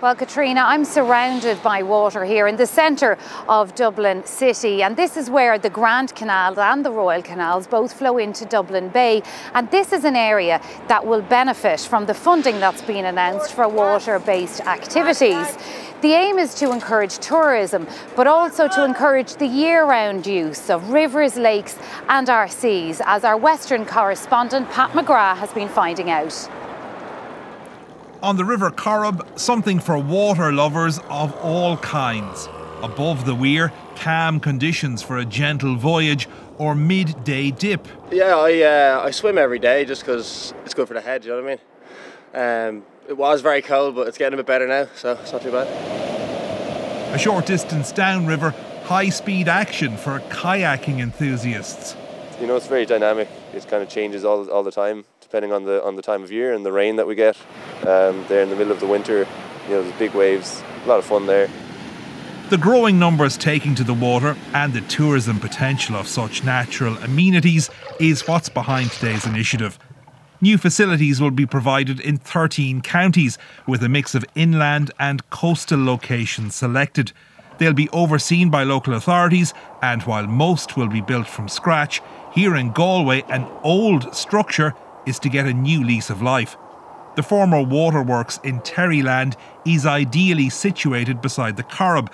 Well, Katrina, I'm surrounded by water here in the centre of Dublin City, and this is where the Grand Canal and the Royal Canals both flow into Dublin Bay, and this is an area that will benefit from the funding that's been announced for water-based activities. The aim is to encourage tourism, but also to encourage the year-round use of rivers, lakes and our seas, as our Western correspondent Pat McGrath has been finding out. On the River Corrib, something for water lovers of all kinds. Above the weir, calm conditions for a gentle voyage or midday dip. Yeah, I swim every day just because it's good for the head, you know what I mean? It was very cold, but it's getting a bit better now, so it's not too bad. A short distance downriver, high-speed action for kayaking enthusiasts. You know, it's very dynamic. It kind of changes all the time, depending on the time of year and the rain that we get. There in the middle of the winter, you know, there's big waves, a lot of fun there. The growing numbers taking to the water and the tourism potential of such natural amenities is what's behind today's initiative. New facilities will be provided in 13 counties, with a mix of inland and coastal locations selected. They'll be overseen by local authorities, and while most will be built from scratch, here in Galway an old structure is to get a new lease of life. The former waterworks in Terryland is ideally situated beside the Corrib,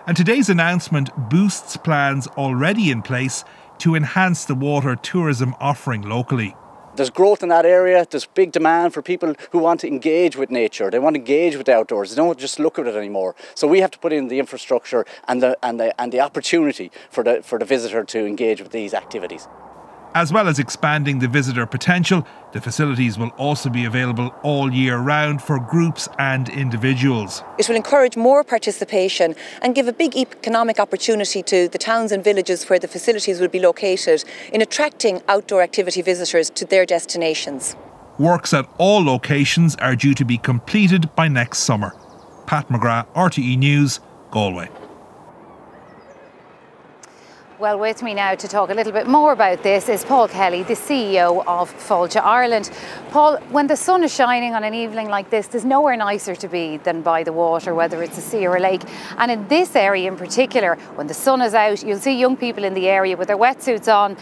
and today's announcement boosts plans already in place to enhance the water tourism offering locally. There's growth in that area. There's big demand for people who want to engage with nature. They want to engage with the outdoors. They don't just look at it anymore. So we have to put in the infrastructure and the opportunity for the visitor to engage with these activities. As well as expanding the visitor potential, the facilities will also be available all year round for groups and individuals. It will encourage more participation and give a big economic opportunity to the towns and villages where the facilities will be located in attracting outdoor activity visitors to their destinations. Works at all locations are due to be completed by next summer. Pat McGrath, RTE News, Galway. Well, with me now to talk a little bit more about this is Paul Kelly, the CEO of Fáilte Ireland. Paul, when the sun is shining on an evening like this, there's nowhere nicer to be than by the water, whether it's a sea or a lake. And in this area in particular, when the sun is out, you'll see young people in the area with their wetsuits on,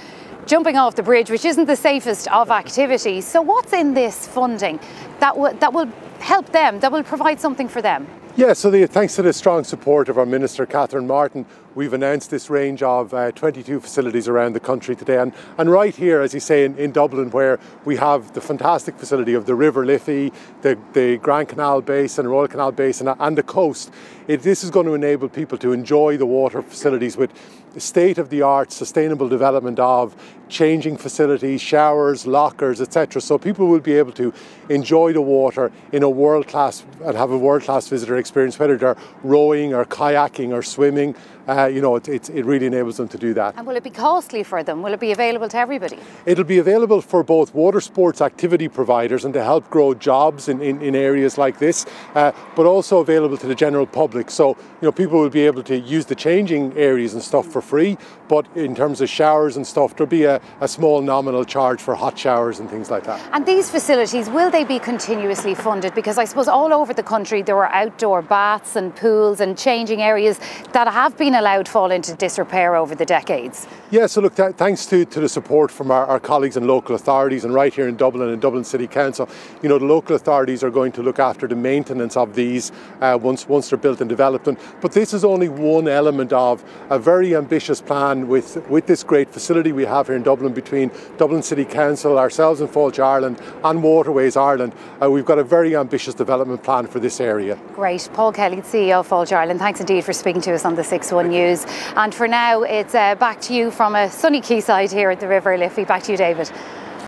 jumping off the bridge, which isn't the safest of activities. So what's in this funding that will help them, that will provide something for them? Yeah, so thanks to the strong support of our Minister, Catherine Martin, we've announced this range of 22 facilities around the country today. And right here, as you say, in Dublin, where we have the fantastic facility of the River Liffey, the Grand Canal Basin, Royal Canal Basin and the coast, this is going to enable people to enjoy the water facilities with state-of-the-art sustainable development of changing facilities, showers, lockers, etc. So people will be able to enjoy the water in a world-class and have a world-class visitor experience, whether they're rowing or kayaking or swimming. It really enables them to do that. And will it be costly for them? Will it be available to everybody? It'll be available for both water sports activity providers and to help grow jobs in areas like this, but also available to the general public. So, people will be able to use the changing areas and stuff for free, but in terms of showers and stuff, there'll be a small nominal charge for hot showers and things like that. And these facilities, will they be continuously funded? Because I suppose all over the country there are outdoor baths and pools and changing areas that have been allowed fall into disrepair over the decades. Yeah, so look, thanks to the support from our colleagues and local authorities, and right here in Dublin and Dublin City Council, the local authorities are going to look after the maintenance of these once they're built and developed. But this is only one element of a very ambitious plan with this great facility we have here in Dublin between Dublin City Council, ourselves in Fáilte Ireland and Waterways Ireland. We've got a very ambitious development plan for this area. Great. Paul Kelly, CEO of Fáilte Ireland, thanks indeed for speaking to us on the 6-1 News. And for now, it's back to you from a sunny quayside here at the River Liffey. Back to you, David.